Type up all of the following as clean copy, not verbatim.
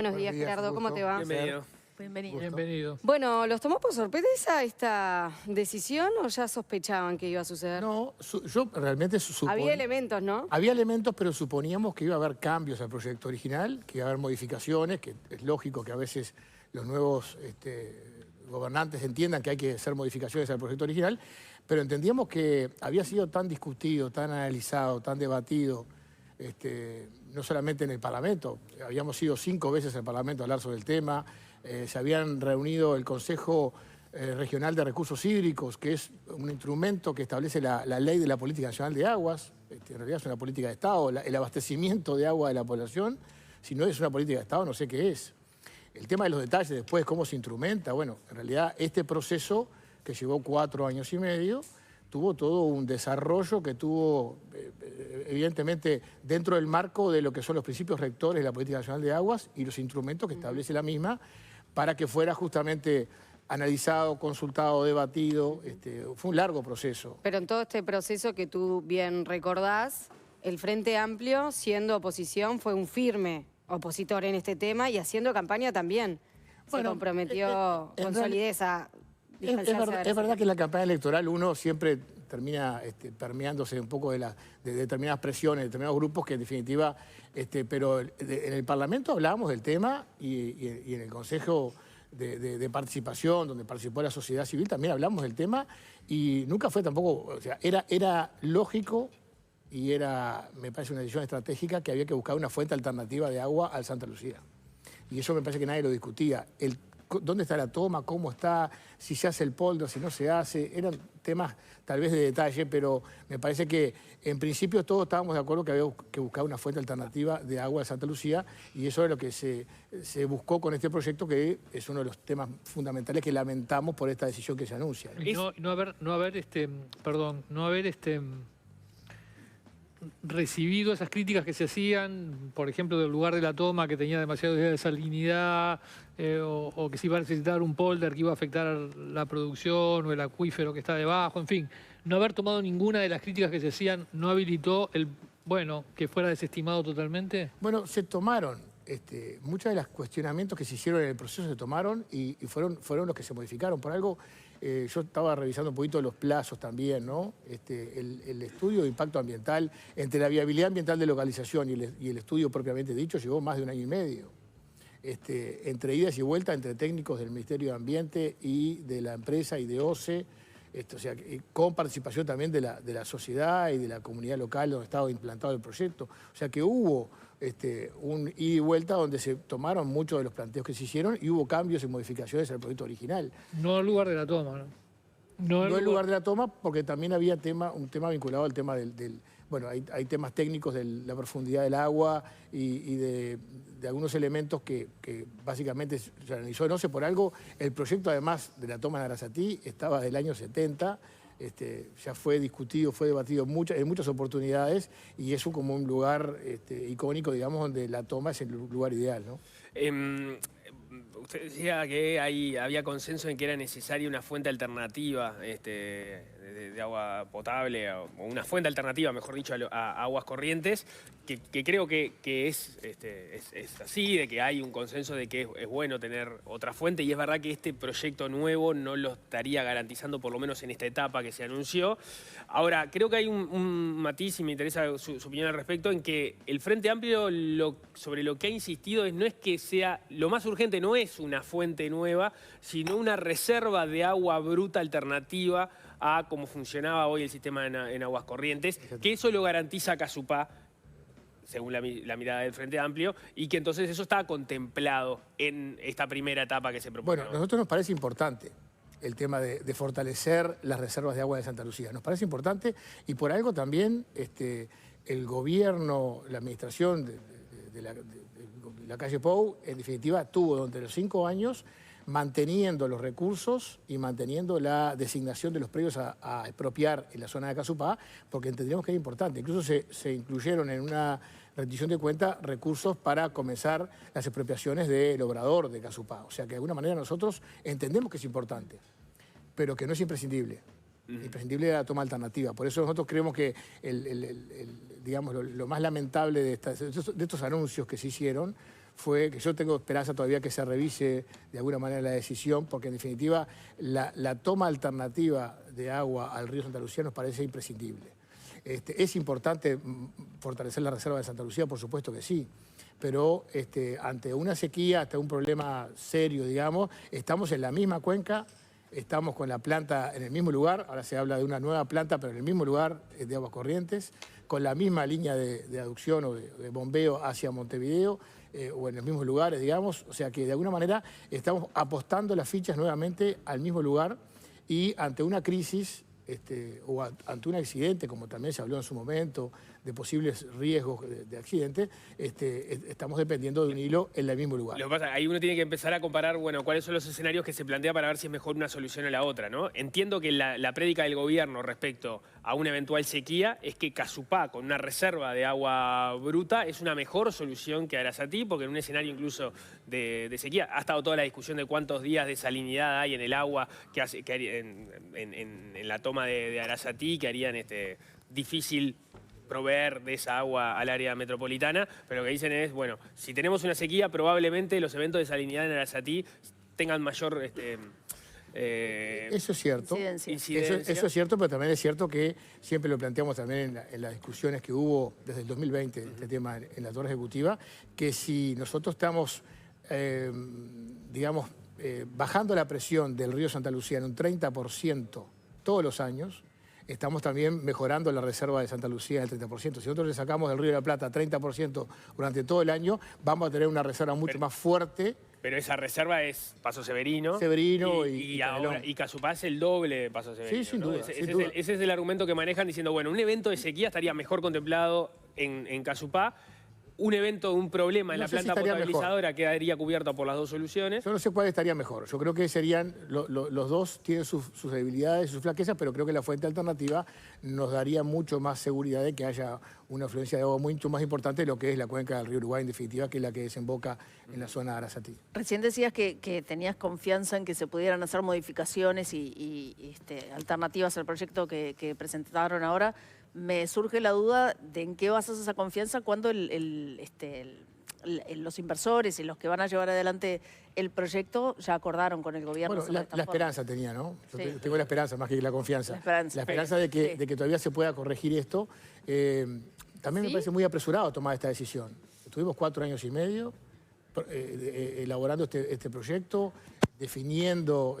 Buenos días, Gerardo, ¿cómo te va? Bienvenido. Bienvenido. Bueno, ¿los tomó por sorpresa esta decisión o ya sospechaban que iba a suceder? No, yo realmente suponía... Había elementos, ¿no? Había elementos, pero suponíamos que iba a haber cambios al proyecto original, que iba a haber modificaciones, que es lógico que a veces los nuevos gobernantes entiendan que hay que hacer modificaciones al proyecto original, pero entendíamos que había sido tan discutido, tan analizado, tan debatido, no solamente en el Parlamento, habíamos ido 5 veces al Parlamento a hablar sobre el tema, se habían reunido el Consejo Regional de Recursos Hídricos, que es un instrumento que establece la ley de la Política Nacional de Aguas, en realidad es una política de Estado, el abastecimiento de agua de la población, si no es una política de Estado no sé qué es. El tema de los detalles después, cómo se instrumenta, bueno, en realidad este proceso que llevó 4 años y medio, tuvo todo un desarrollo que tuvo, evidentemente, dentro del marco de lo que son los principios rectores de la Política Nacional de Aguas y los instrumentos que establece la misma para que fuera justamente analizado, consultado, debatido. Fue un largo proceso. Pero en todo este proceso que tú bien recordás, el Frente Amplio, siendo oposición, fue un firme opositor en este tema y haciendo campaña también. Se comprometió con solidez a... Es verdad que en la campaña electoral uno siempre termina permeándose un poco de determinadas presiones, de determinados grupos que en definitiva, pero en el Parlamento hablábamos del tema y en el Consejo de Participación, donde participó la sociedad civil, también hablamos del tema y nunca fue tampoco, o sea, era lógico y me parece una decisión estratégica que había que buscar una fuente alternativa de agua al Santa Lucía. Y eso me parece que nadie lo discutía. ¿Dónde está la toma? ¿Cómo está? Si se hace el polder, si no se hace. Eran temas tal vez de detalle, pero me parece que en principio todos estábamos de acuerdo que había que buscar una fuente alternativa de agua de Santa Lucía y eso es lo que se buscó con este proyecto, que es uno de los temas fundamentales que lamentamos por esta decisión que se anuncia. Y no haber recibido esas críticas que se hacían, por ejemplo, del lugar de la toma que tenía demasiado de salinidad, o que se iba a necesitar un polder que iba a afectar la producción o el acuífero que está debajo, en fin. No haber tomado ninguna de las críticas que se hacían no habilitó que fuera desestimado totalmente. Bueno, se tomaron muchos de los cuestionamientos que se hicieron en el proceso, se tomaron y fueron los que se modificaron. Por algo, yo estaba revisando un poquito los plazos también, ¿no? El estudio de impacto ambiental, entre la viabilidad ambiental de localización y el estudio propiamente dicho, llevó más de 1 año y medio. Entre idas y vueltas, entre técnicos del Ministerio de Ambiente y de la empresa y de OCE, o sea, con participación también de la sociedad y de la comunidad local donde estaba implantado el proyecto. O sea que hubo un ida y vuelta donde se tomaron muchos de los planteos que se hicieron y hubo cambios y modificaciones al proyecto original. No al lugar de la toma, ¿no? No el lugar de la toma, porque también había un tema vinculado al tema bueno, hay temas técnicos de la profundidad del agua y de algunos elementos que básicamente se analizó. No sé, por algo, el proyecto además de la toma de Arasatí estaba del año 70, ya fue discutido, fue debatido en muchas oportunidades y es como un lugar icónico, digamos, donde la toma es el lugar ideal, ¿no? Usted decía que había consenso en que era necesaria una fuente alternativa de agua potable, o una fuente alternativa, mejor dicho, a aguas corrientes, que creo que es así, de que hay un consenso de que es bueno tener otra fuente, y es verdad que este proyecto nuevo no lo estaría garantizando, por lo menos en esta etapa que se anunció. Ahora, creo que hay un matiz, y me interesa su opinión al respecto, en que el Frente Amplio sobre lo que ha insistido no es que sea, lo más urgente no es una fuente nueva, sino una reserva de agua bruta alternativa a cómo funcionaba hoy el sistema en aguas corrientes, que eso lo garantiza Casupá, según la mirada del Frente Amplio, y que entonces eso está contemplado en esta primera etapa que se propone. Bueno, a nosotros nos parece importante el tema de fortalecer las reservas de agua de Santa Lucía. Nos parece importante y por algo también el gobierno, la administración de la calle Pou, en definitiva, tuvo durante los 5 años manteniendo los recursos y manteniendo la designación de los predios a expropiar en la zona de Casupá, porque entendíamos que era importante. Incluso se incluyeron en una rendición de cuenta recursos para comenzar las expropiaciones del obrador de Casupá. O sea que de alguna manera nosotros entendemos que es importante, pero que no es imprescindible. Imprescindible es la toma alternativa. Por eso nosotros creemos que digamos, lo más lamentable de estos anuncios que se hicieron fue que yo tengo esperanza todavía que se revise de alguna manera la decisión, porque en definitiva la toma alternativa de agua al río Santa Lucía nos parece imprescindible. ¿Es importante fortalecer la reserva de Santa Lucía? Por supuesto que sí, pero ante una sequía, ante un problema serio, digamos, estamos en la misma cuenca, estamos con la planta en el mismo lugar, ahora se habla de una nueva planta, pero en el mismo lugar de Aguas Corrientes, con la misma línea de aducción o de bombeo hacia Montevideo, o en los mismos lugares, digamos, o sea que de alguna manera estamos apostando las fichas nuevamente al mismo lugar y ante una crisis o ante un accidente, como también se habló en su momento, de posibles riesgos de accidente, estamos dependiendo de un hilo en el mismo lugar. Lo que pasa, ahí uno tiene que empezar a comparar, bueno, cuáles son los escenarios que se plantea para ver si es mejor una solución o la otra, ¿no? Entiendo que la prédica del gobierno respecto a una eventual sequía es que Casupá, con una reserva de agua bruta, es una mejor solución que Arasatí, porque en un escenario incluso de sequía, ha estado toda la discusión de cuántos días de salinidad hay en el agua en la toma de Arasatí, que harían difícil proveer de esa agua al área metropolitana, pero lo que dicen es, bueno, si tenemos una sequía, probablemente los eventos de salinidad en Arasatí tengan mayor... eso es cierto, incidencia. Eso es cierto, pero también es cierto que siempre lo planteamos también en las discusiones que hubo desde el 2020, este tema en la Torre Ejecutiva, que si nosotros estamos, digamos, bajando la presión del río Santa Lucía en un 30% todos los años, estamos también mejorando la reserva de Santa Lucía del 30%. Si nosotros le sacamos del Río de la Plata 30% durante todo el año, vamos a tener una reserva mucho más fuerte. Pero esa reserva es Paso Severino. Y Casupá es el doble de Paso Severino. Sí, sin duda. Ese es el argumento que manejan diciendo, bueno, un evento de sequía estaría mejor contemplado en Casupá. Un evento, un problema en la planta potabilizadora quedaría cubierto por las dos soluciones. Yo no sé cuál estaría mejor. Yo creo que serían, los dos tienen sus debilidades y sus flaquezas, pero creo que la fuente alternativa nos daría mucho más seguridad de que haya una afluencia de agua mucho más importante de lo que es la cuenca del río Uruguay, en definitiva, que es la que desemboca en la zona de Arasatí. Recién decías que tenías confianza en que se pudieran hacer modificaciones y alternativas al proyecto que presentaron ahora. Me surge la duda de en qué basas esa confianza cuando los inversores y los que van a llevar adelante el proyecto ya acordaron con el gobierno. Bueno, la esperanza tenía, ¿no? Yo tengo la esperanza más que la confianza. La esperanza de que todavía se pueda corregir esto. También me parece muy apresurado tomar esta decisión. Estuvimos 4 años y medio elaborando este proyecto, definiendo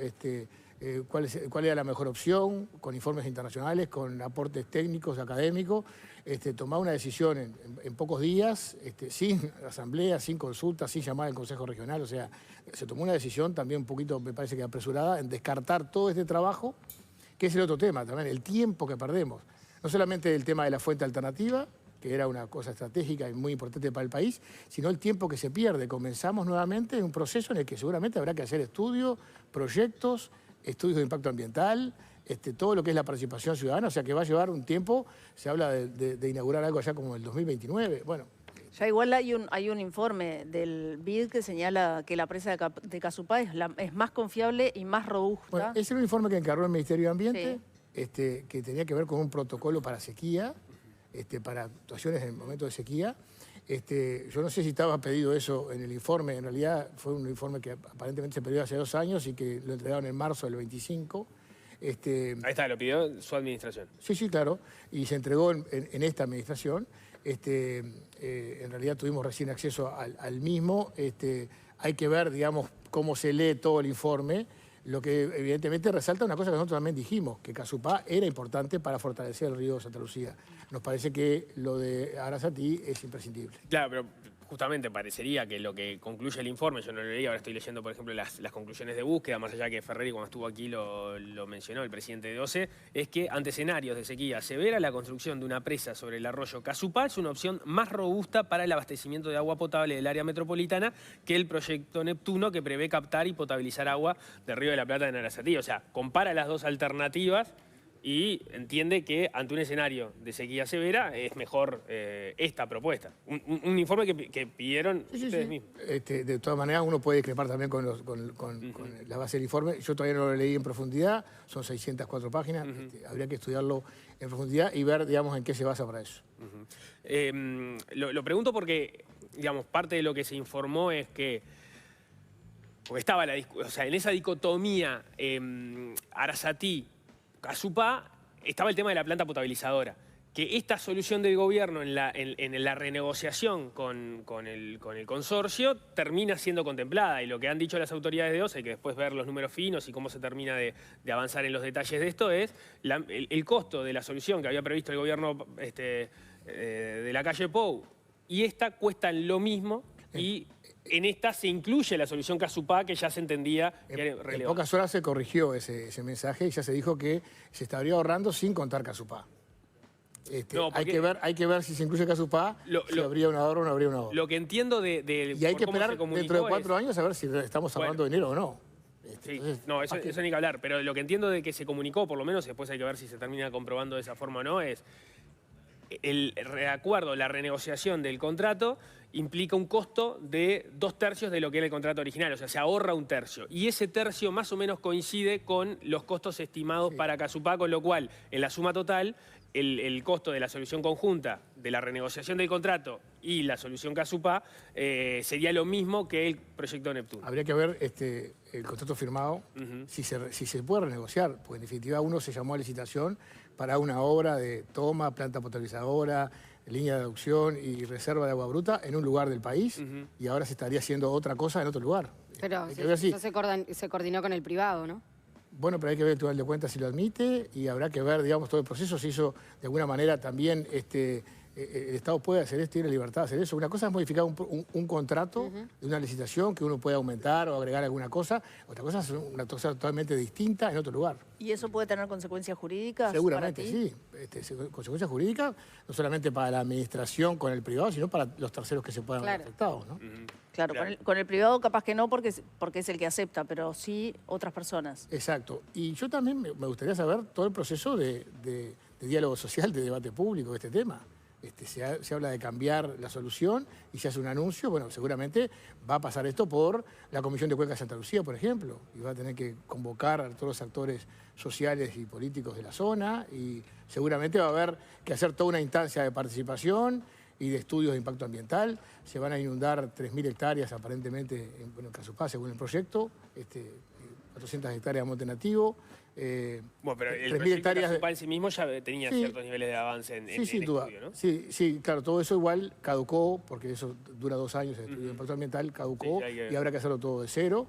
cuál era la mejor opción, con informes internacionales, con aportes técnicos, académicos, tomar una decisión en pocos días, sin asamblea, sin consulta, sin llamar al Consejo Regional. O sea, se tomó una decisión también un poquito, me parece que apresurada, en descartar todo este trabajo, que es el otro tema también, el tiempo que perdemos. No solamente el tema de la fuente alternativa, que era una cosa estratégica y muy importante para el país, sino el tiempo que se pierde. Comenzamos nuevamente un proceso en el que seguramente habrá que hacer estudios, proyectos, estudios de impacto ambiental, todo lo que es la participación ciudadana, o sea que va a llevar un tiempo, se habla de inaugurar algo allá como el 2029, bueno. Ya igual hay un informe del BID que señala que la presa de Casupá es más confiable y más robusta. Bueno, ese era un informe que encargó el Ministerio de Ambiente, que tenía que ver con un protocolo para sequía, para actuaciones en momentos de sequía. Yo no sé si estaba pedido eso en el informe, en realidad fue un informe que aparentemente se pidió hace 2 años y que lo entregaron en marzo del 25. Ahí está, lo pidió su administración. Sí, claro, y se entregó en esta administración. En realidad tuvimos recién acceso al mismo. Hay que ver, digamos, cómo se lee todo el informe. Lo que evidentemente resalta una cosa que nosotros también dijimos, que Casupá era importante para fortalecer el río Santa Lucía. Nos parece que lo de Arasatí es imprescindible. Claro, pero justamente parecería que lo que concluye el informe, yo no lo leí, ahora estoy leyendo, por ejemplo, las conclusiones de búsqueda, más allá que Ferreri cuando estuvo aquí lo mencionó, el presidente de OCE, es que ante escenarios de sequía severa, la construcción de una presa sobre el arroyo Casupá es una opción más robusta para el abastecimiento de agua potable del área metropolitana que el proyecto Neptuno, que prevé captar y potabilizar agua del Río de la Plata en Arasatí. O sea, compara las dos alternativas y entiende que ante un escenario de sequía severa es mejor esta propuesta. Un informe que pidieron ustedes mismos. De todas maneras, uno puede discrepar también con la base del informe. Yo todavía no lo leí en profundidad, son 604 páginas, habría que estudiarlo en profundidad y ver, digamos, en qué se basa para eso. Lo pregunto porque digamos, parte de lo que se informó es que, porque estaba o sea, en esa dicotomía Arasatí-Casupá, estaba el tema de la planta potabilizadora. Que esta solución del gobierno en la renegociación con el consorcio termina siendo contemplada. Y lo que han dicho las autoridades de OCE, hay que después ver los números finos y cómo se termina de avanzar en los detalles de esto, es el costo de la solución que había previsto el gobierno de la calle Pou y esta cuestan lo mismo y en esta se incluye la solución Casupá que ya se entendía que era relevante. En pocas horas se corrigió ese mensaje y ya se dijo que se estaría ahorrando sin contar Casupá. No, hay que ver si se incluye Casupá, si habría un ahorro o no habría un ahorro. Lo que entiendo y hay que esperar dentro de 4 años a ver si estamos hablando de dinero o no. Sí, Entonces, no, eso ni que hablar, pero lo que entiendo de que se comunicó, por lo menos después hay que ver si se termina comprobando de esa forma o no, es el reacuerdo, la renegociación del contrato implica un costo de 2/3 de lo que era el contrato original, o sea, se ahorra 1/3. Y ese tercio más o menos coincide con los costos estimados para Casupá, con lo cual, en la suma total, el costo de la solución conjunta, de la renegociación del contrato y la solución Casupá sería lo mismo que el proyecto Neptuno. Habría que ver el contrato firmado, si se puede renegociar, porque en definitiva uno se llamó a licitación para una obra de toma, planta potabilizadora, línea de aducción y reserva de agua bruta en un lugar del país y ahora se estaría haciendo otra cosa en otro lugar. Pero eso se coordinó con el privado, ¿no? Bueno, pero hay que ver el Tribunal de Cuentas si lo admite y habrá que ver, digamos, todo el proceso. Se hizo de alguna manera también, el Estado puede hacer esto, tiene libertad de hacer eso. Una cosa es modificar un contrato de una licitación que uno puede aumentar o agregar alguna cosa. Otra cosa es una cosa totalmente distinta en otro lugar. ¿Y eso puede tener consecuencias jurídicas? Seguramente para ti? sí. Consecuencias jurídicas, no solamente para la administración con el privado, sino para los terceros que se puedan ver afectados, ¿no? Claro, con el privado capaz que no porque es el que acepta, pero sí otras personas. Exacto. Y yo también me gustaría saber todo el proceso de diálogo social, de debate público de este tema. Se habla de cambiar la solución y se hace un anuncio. Bueno, seguramente va a pasar esto por la Comisión de Cuenca de Santa Lucía, por ejemplo, y va a tener que convocar a todos los actores sociales y políticos de la zona y seguramente va a haber que hacer toda una instancia de participación y de estudios de impacto ambiental. Se van a inundar 3.000 hectáreas aparentemente en Casupá, según el proyecto, 400 hectáreas de monte nativo. Bueno, pero el proyecto Casupá en sí mismo ya tenía ciertos niveles de avance en duda. estudio, ¿no? Sí, claro, todo eso igual caducó, porque eso dura 2 años, el estudio de impacto ambiental caducó y habrá que hacerlo todo de cero,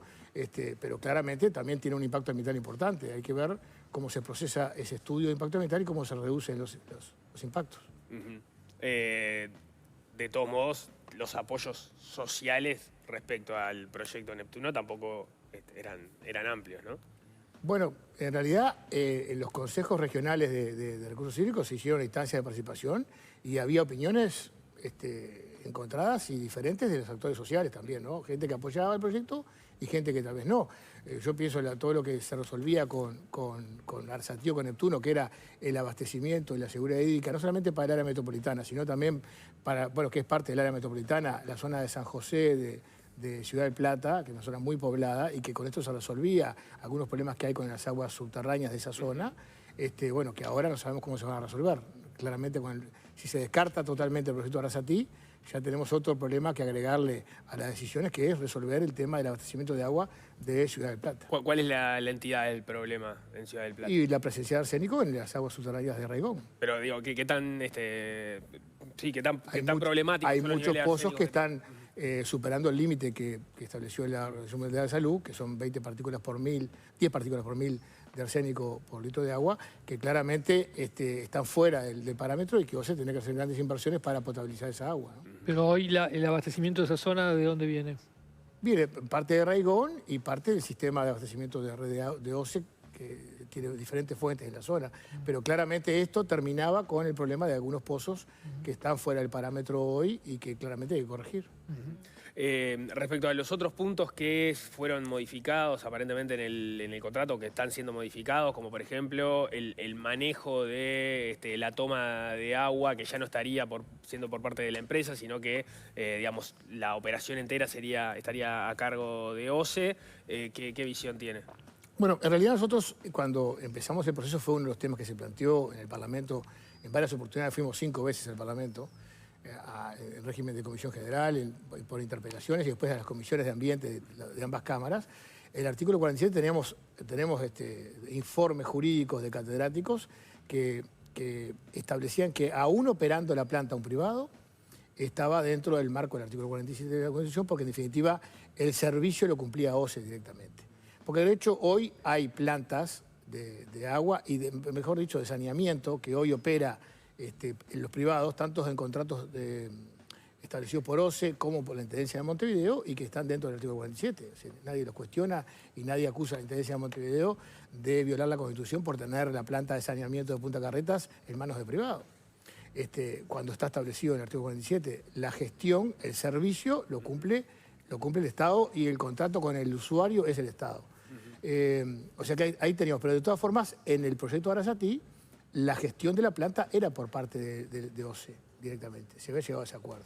pero claramente también tiene un impacto ambiental importante. Hay que ver cómo se procesa ese estudio de impacto ambiental y cómo se reducen los impactos. De todos modos, los apoyos sociales respecto al proyecto Neptuno tampoco eran amplios, ¿no? Bueno, en realidad en los consejos regionales de recursos hídricos se hicieron instancias de participación y había opiniones encontradas y diferentes de los actores sociales también, ¿no? Gente que apoyaba el proyecto y gente que tal vez no. Yo pienso en todo lo que se resolvía con Arasatí o con Neptuno, que era el abastecimiento y la seguridad hídrica, no solamente para el área metropolitana, sino también para, bueno, que es parte del área metropolitana, la zona de San José, de Ciudad del Plata, que es una zona muy poblada, y que con esto se resolvía algunos problemas que hay con las aguas subterráneas de esa zona, bueno, que ahora no sabemos cómo se van a resolver. Claramente, si se descarta totalmente el proyecto de Arasatí, ya tenemos otro problema que agregarle a las decisiones, que es resolver el tema del abastecimiento de agua de Ciudad del Plata. ¿Cuál es la entidad del problema en Ciudad del Plata? Y la presencia de arsénico en las aguas subterráneas de Raigón. Pero digo, ¿qué tan, qué tan problemático? Hay muchos pozos que están superando el límite que estableció la Organización Mundial de Salud, que son 10 partículas por mil de arsénico por litro de agua, que claramente están fuera del parámetro y que vos tenés que hacer grandes inversiones para potabilizar esa agua, ¿no? Pero hoy el abastecimiento de esa zona, ¿de dónde viene? Viene parte de Raigón y parte del sistema de abastecimiento de red de OCE, que tiene diferentes fuentes en la zona. Pero claramente esto terminaba con el problema de algunos pozos que están fuera del parámetro hoy y que claramente hay que corregir. Respecto a los otros puntos que fueron modificados aparentemente en el contrato, que están siendo modificados, como por ejemplo el manejo de la toma de agua, que ya no estaría siendo por parte de la empresa, sino que digamos, la operación entera estaría a cargo de OCE. ¿Qué visión tiene? Bueno, en realidad nosotros cuando empezamos el proceso fue uno de los temas que se planteó en el Parlamento. En varias oportunidades fuimos 5 veces al Parlamento. en régimen de comisión general, por interpelaciones, y después a las comisiones de ambiente de ambas cámaras. En el artículo 47 tenemos informes jurídicos de catedráticos que establecían que aún operando la planta un privado, estaba dentro del marco del artículo 47 de la Constitución, porque en definitiva el servicio lo cumplía OCE directamente. Porque de hecho hoy hay plantas de agua y, mejor dicho, de saneamiento que hoy opera en los privados, tanto en contratos establecidos por OCE como por la Intendencia de Montevideo, y que están dentro del artículo 47. O sea, nadie los cuestiona y nadie acusa a la Intendencia de Montevideo de violar la Constitución por tener la planta de saneamiento de Punta Carretas en manos de privados. Cuando está establecido en el artículo 47, la gestión, el servicio, lo cumple el Estado, y el contrato con el usuario es el Estado. O sea que ahí teníamos, pero de todas formas, en el proyecto Arasatí, la gestión de la planta era por parte de OCE directamente, se había llegado a ese acuerdo.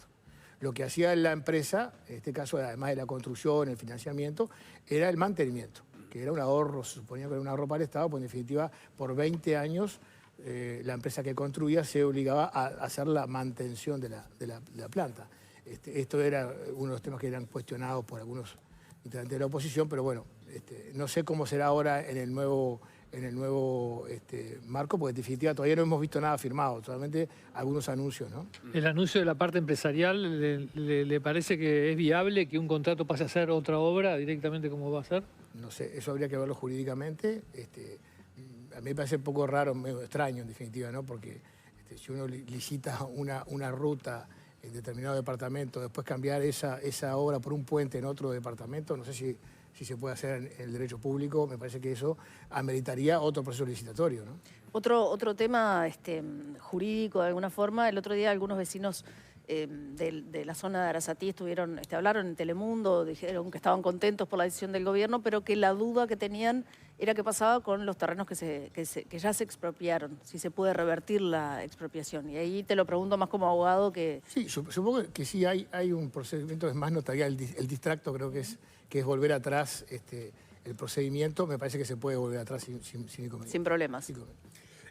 Lo que hacía la empresa, en este caso, además de la construcción, el financiamiento, era el mantenimiento, que era un ahorro, se suponía que era un ahorro para el Estado, pues en definitiva, por 20 años, la empresa que construía se obligaba a hacer la mantención de la planta. Esto era uno de los temas que eran cuestionados por algunos integrantes de la oposición, pero bueno, no sé cómo será ahora en el nuevo marco, porque en definitiva todavía no hemos visto nada firmado, solamente algunos anuncios, ¿no? ¿El anuncio de la parte empresarial le parece que es viable que un contrato pase a ser otra obra directamente como va a ser? No sé, eso habría que verlo jurídicamente. A mí me parece un poco raro, medio extraño en definitiva, ¿no? Porque si uno licita una ruta en determinado departamento, después cambiar esa obra por un puente en otro departamento, no sé si se puede hacer en el derecho público, me parece que eso ameritaría otro proceso licitatorio, ¿no? Otro tema jurídico, de alguna forma, el otro día algunos vecinos de la zona de Arasatí hablaron en Telemundo, dijeron que estaban contentos por la decisión del gobierno, pero que la duda que tenían era qué pasaba con los terrenos que ya se expropiaron, si se puede revertir la expropiación. Y ahí te lo pregunto más como abogado que... Sí, supongo que sí hay un procedimiento, es más notarial, el distracto creo que es volver atrás el procedimiento, me parece que se puede volver atrás sin inconveniente. Sin problemas.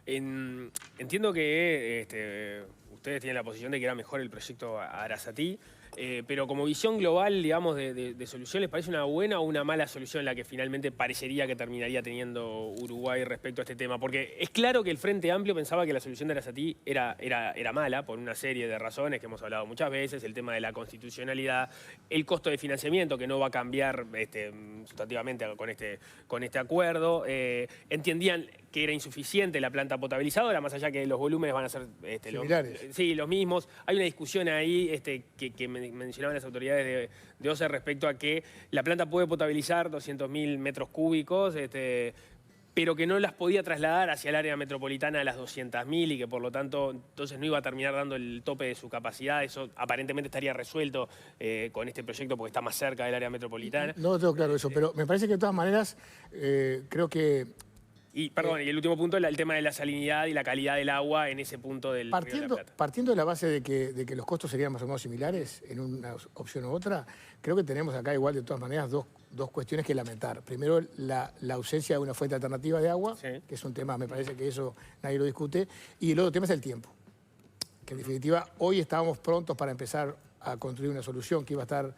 Entiendo que ustedes tienen la posición de que era mejor el proyecto Arasatí, pero como visión global, digamos, de solución, ¿les parece una buena o una mala solución la que finalmente parecería que terminaría teniendo Uruguay respecto a este tema? Porque es claro que el Frente Amplio pensaba que la solución de Arasatí era mala por una serie de razones que hemos hablado muchas veces, el tema de la constitucionalidad, el costo de financiamiento que no va a cambiar sustantivamente con este acuerdo, entendían que era insuficiente la planta potabilizadora, más allá que los volúmenes van a ser similares. los mismos. Hay una discusión ahí que mencionaban las autoridades de OCE respecto a que la planta puede potabilizar 200.000 metros cúbicos, pero que no las podía trasladar hacia el área metropolitana a las 200.000 y que por lo tanto entonces no iba a terminar dando el tope de su capacidad. Eso aparentemente estaría resuelto con este proyecto porque está más cerca del área metropolitana. No tengo claro eso, pero me parece que de todas maneras creo que... Y, perdón, y el último punto, el tema de la salinidad y la calidad del agua en ese punto del Río de la Plata. Partiendo de la base de que los costos serían más o menos similares en una opción u otra, creo que tenemos acá igual de todas maneras dos cuestiones que lamentar. Primero, la ausencia de una fuente alternativa de agua, sí, que es un tema, me parece que eso nadie lo discute, y el otro tema es el tiempo. Que en definitiva, hoy estábamos prontos para empezar a construir una solución que iba a estar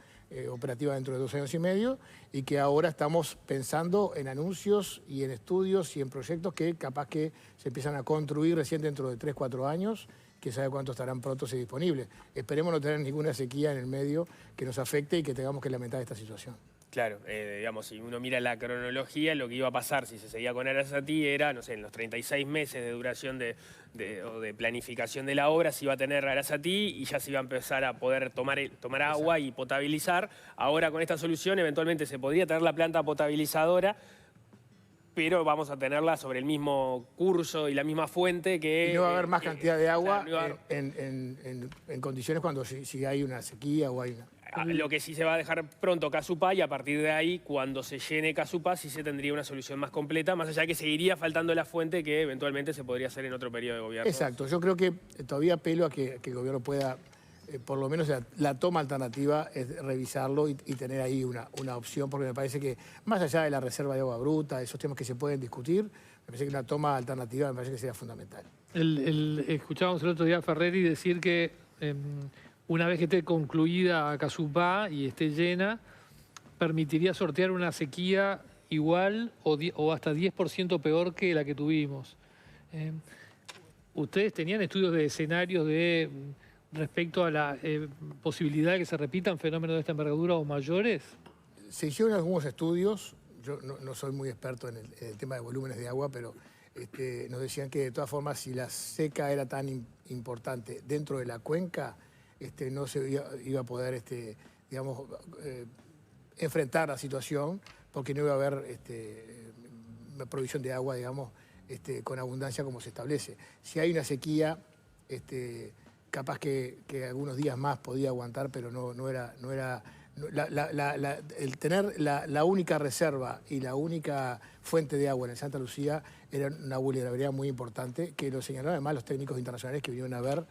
operativa dentro de 2 años y medio, y que ahora estamos pensando en anuncios y en estudios y en proyectos que capaz que se empiezan a construir recién dentro de 3, 4 años, que sabe cuánto estarán prontos y disponibles. Esperemos no tener ninguna sequía en el medio que nos afecte y que tengamos que lamentar esta situación. Claro, digamos, si uno mira la cronología, lo que iba a pasar si se seguía con Arasatí era, no sé, en los 36 meses de duración o de planificación de la obra se iba a tener Arasatí y ya se iba a empezar a poder tomar agua y potabilizar. Ahora con esta solución eventualmente se podría tener la planta potabilizadora, pero vamos a tenerla sobre el mismo curso y la misma fuente que... Y no va a haber más cantidad de agua en condiciones cuando si hay una sequía o hay una... Lo que sí se va a dejar pronto Casupá y a partir de ahí, cuando se llene Casupá, sí se tendría una solución más completa, más allá de que seguiría faltando la fuente que eventualmente se podría hacer en otro periodo de gobierno. Exacto, yo creo que todavía apelo a que el gobierno pueda, por lo menos la toma alternativa, es revisarlo y tener ahí una opción, porque me parece que más allá de la reserva de agua bruta, esos temas que se pueden discutir, me parece que una toma alternativa me parece que sería fundamental. Escuchábamos el otro día a Ferreri decir que una vez que esté concluida Casupá y esté llena, permitiría sortear una sequía igual o hasta 10% peor que la que tuvimos. ¿Ustedes tenían estudios de escenarios respecto a la posibilidad de que se repitan fenómenos de esta envergadura o mayores? Se hicieron algunos estudios, yo no soy muy experto en el tema de volúmenes de agua, pero nos decían que de todas formas si la seca era tan importante dentro de la cuenca, no se iba a poder, digamos, enfrentar la situación porque no iba a haber provisión de agua, digamos, con abundancia como se establece. Si hay una sequía, capaz que algunos días más podía aguantar, pero no era el tener la única reserva y la única fuente de agua en el Santa Lucía era una vulnerabilidad muy importante, que lo señalaron además los técnicos internacionales que vinieron a ver,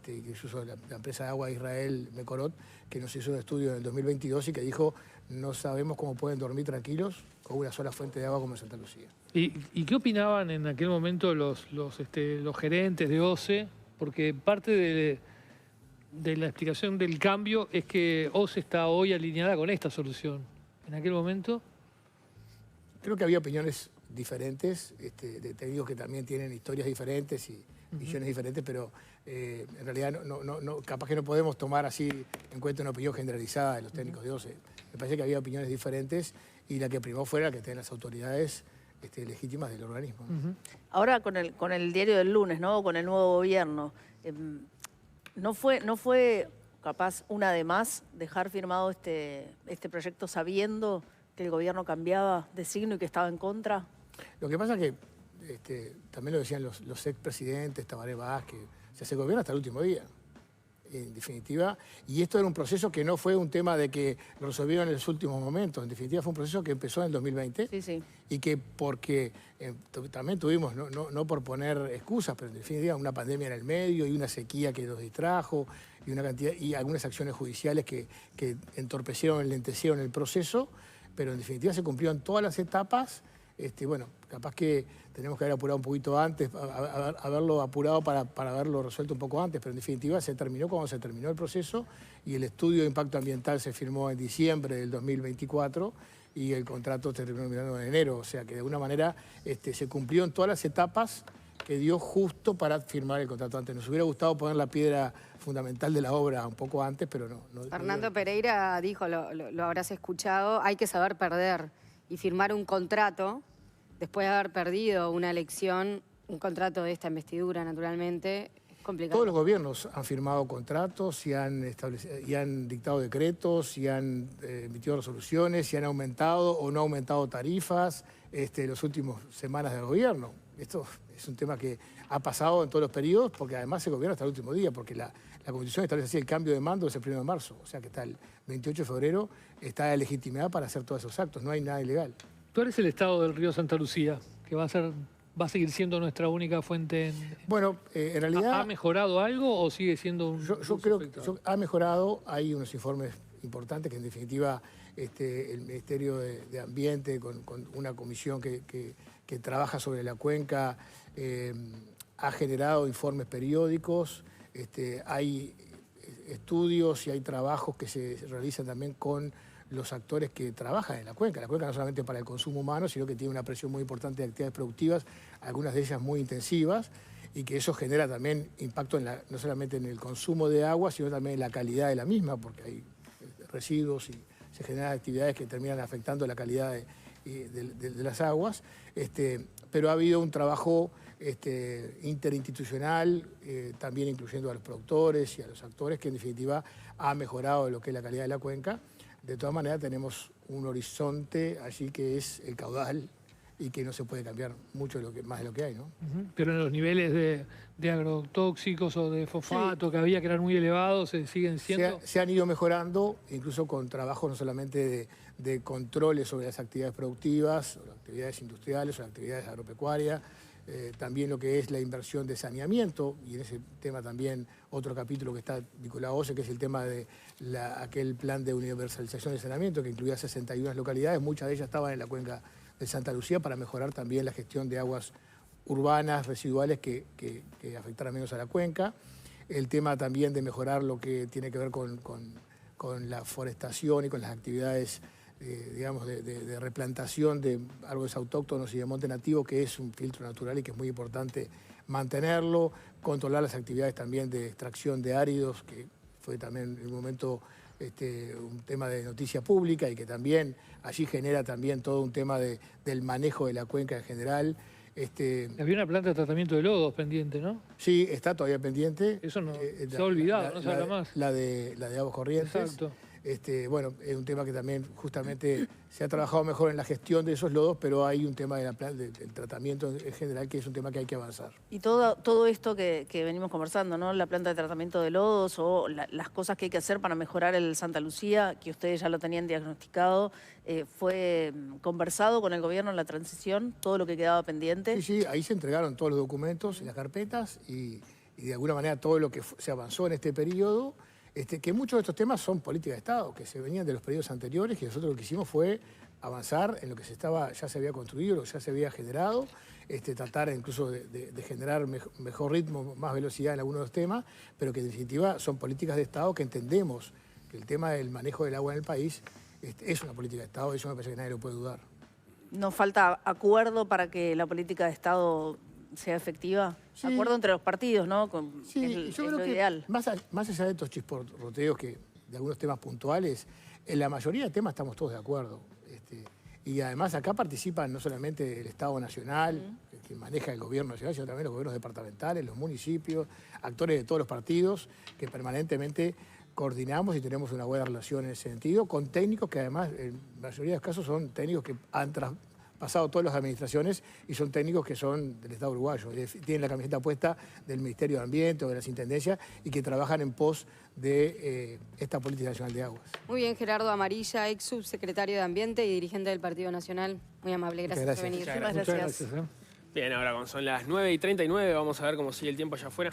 incluso la empresa de agua de Israel, Mekorot, que nos hizo un estudio en el 2022 y que dijo, no sabemos cómo pueden dormir tranquilos con una sola fuente de agua como en Santa Lucía. ¿Y qué opinaban en aquel momento los gerentes de OCE? Porque parte de la explicación del cambio es que OCE está hoy alineada con esta solución. En aquel momento... Creo que había opiniones diferentes, de técnicos que también tienen historias diferentes y visiones diferentes, pero en realidad capaz que no podemos tomar así en cuenta una opinión generalizada de los técnicos de OCE. Me parece que había opiniones diferentes y la que primó fuera la que tienen las autoridades legítimas del organismo. Ahora con el diario del lunes, ¿no? Con el nuevo gobierno, ¿no fue capaz una de más dejar firmado este proyecto sabiendo que el gobierno cambiaba de signo y que estaba en contra? Lo que pasa es que también lo decían los expresidentes, Tabaré Vázquez, se gobierna hasta el último día, en definitiva. Y esto era un proceso que no fue un tema de que lo resolvieron en los últimos momentos. En definitiva fue un proceso que empezó en el 2020 y que porque también tuvimos, no por poner excusas, pero en definitiva una pandemia en el medio y una sequía que nos distrajo y una cantidad y algunas acciones judiciales que entorpecieron, enlentecieron el proceso, pero en definitiva se cumplieron todas las etapas. Bueno, capaz que tenemos que haber apurado un poquito antes, haberlo apurado para haberlo resuelto un poco antes, pero en definitiva se terminó cuando se terminó el proceso y el estudio de impacto ambiental se firmó en diciembre del 2024 y el contrato se terminó en enero, o sea que de alguna manera se cumplieron todas las etapas que dio justo para firmar el contrato antes. Nos hubiera gustado poner la piedra fundamental de la obra un poco antes, pero no. Fernando Pereira dijo, lo habrás escuchado, hay que saber perder. Y firmar un contrato, después de haber perdido una elección, un contrato de esta investidura, naturalmente, es complicado. Todos los gobiernos han firmado contratos y han dictado decretos, y han emitido resoluciones, y han aumentado o no aumentado tarifas las últimas semanas del gobierno. Esto es un tema que ha pasado en todos los periodos, porque además se gobierna hasta el último día, porque la Constitución establece así el cambio de mando es el 1 de marzo, o sea que está el 28 de febrero, está la legitimidad para hacer todos esos actos, no hay nada ilegal. ¿Cuál es el estado del río Santa Lucía, que va a seguir siendo nuestra única fuente? Bueno, en realidad... ¿Ha mejorado algo o sigue siendo un... Yo creo que ha mejorado, hay unos informes importantes que en definitiva el Ministerio de Ambiente con una comisión que trabaja sobre la cuenca ha generado informes periódicos, hay estudios y hay trabajos que se realizan también con los actores que trabajan en la cuenca. La cuenca no solamente para el consumo humano, sino que tiene una presión muy importante de actividades productivas, algunas de ellas muy intensivas, y que eso genera también impacto no solamente en el consumo de agua, sino también en la calidad de la misma, porque hay residuos y se generan actividades que terminan afectando la calidad de las aguas. Pero ha habido un trabajo interinstitucional, también incluyendo a los productores y a los actores, que en definitiva ha mejorado lo que es la calidad de la cuenca. De todas maneras tenemos un horizonte allí que es el caudal y que no se puede cambiar mucho más de lo que hay, ¿no? Pero en los niveles de agrotóxicos o de fosfato que había que eran muy elevados, ¿se siguen siendo? Se han ido mejorando, incluso con trabajo no solamente de controles sobre las actividades productivas, o las actividades industriales o las actividades agropecuarias, también lo que es la inversión de saneamiento, y en ese tema también otro capítulo que está vinculado a OCE, que es el tema de aquel plan de universalización del saneamiento, que incluía 61 localidades, muchas de ellas estaban en la cuenca de Santa Lucía, para mejorar también la gestión de aguas urbanas, residuales, que afectaran menos a la cuenca. el tema también de mejorar lo que tiene que ver con la forestación y con las actividades, digamos, de replantación de árboles autóctonos y de monte nativo, que es un filtro natural y que es muy importante mantenerlo, controlar las actividades también de extracción de áridos, que fue también en un momento un tema de noticia pública y que también allí genera también todo un tema del manejo de la cuenca en general. Había una planta de tratamiento de lodos pendiente, ¿no? Sí, está todavía pendiente. Eso no se ha olvidado, no se habla más. La de aguas corrientes. Exacto. Bueno, es un tema que también justamente se ha trabajado mejor en la gestión de esos lodos, pero hay un tema del tratamiento en general que es un tema que hay que avanzar. Y todo esto que venimos conversando, ¿no? La planta de tratamiento de lodos o las cosas que hay que hacer para mejorar el Santa Lucía, que ustedes ya lo tenían diagnosticado, ¿fue conversado con el gobierno en la transición, todo lo que quedaba pendiente? Sí, ahí se entregaron todos los documentos en las carpetas y de alguna manera todo lo que se avanzó en este periodo. Que muchos de estos temas son políticas de Estado, que se venían de los periodos anteriores, y nosotros lo que hicimos fue avanzar en lo que ya se había construido, lo que ya se había generado, tratar incluso de generar mejor ritmo, más velocidad en algunos de los temas, pero que en definitiva son políticas de Estado que entendemos que el tema del manejo del agua en el país es una política de Estado, eso me parece que nadie lo puede dudar. ¿Nos falta acuerdo para que la política de Estado sea efectiva? Sí. Acuerdo entre los partidos, ¿no? Sí, yo creo que ideal. más allá de estos chisporroteos de algunos temas puntuales, en la mayoría de temas estamos todos de acuerdo. Y además acá participan no solamente el Estado Nacional, que maneja el gobierno nacional, sino también los gobiernos departamentales, los municipios, actores de todos los partidos, que permanentemente coordinamos y tenemos una buena relación en ese sentido, con técnicos que además, en la mayoría de los casos, son técnicos que han pasado todas las administraciones y son técnicos que son del Estado uruguayo, tienen la camiseta puesta del Ministerio de Ambiente o de las Intendencias y que trabajan en pos de esta Política Nacional de Aguas. Muy bien, Gerardo Amarilla, ex subsecretario de Ambiente y dirigente del Partido Nacional. Muy amable, gracias por venir. Muchas gracias. Muchas gracias. Bien, ahora son las 9:39, vamos a ver cómo sigue el tiempo allá afuera.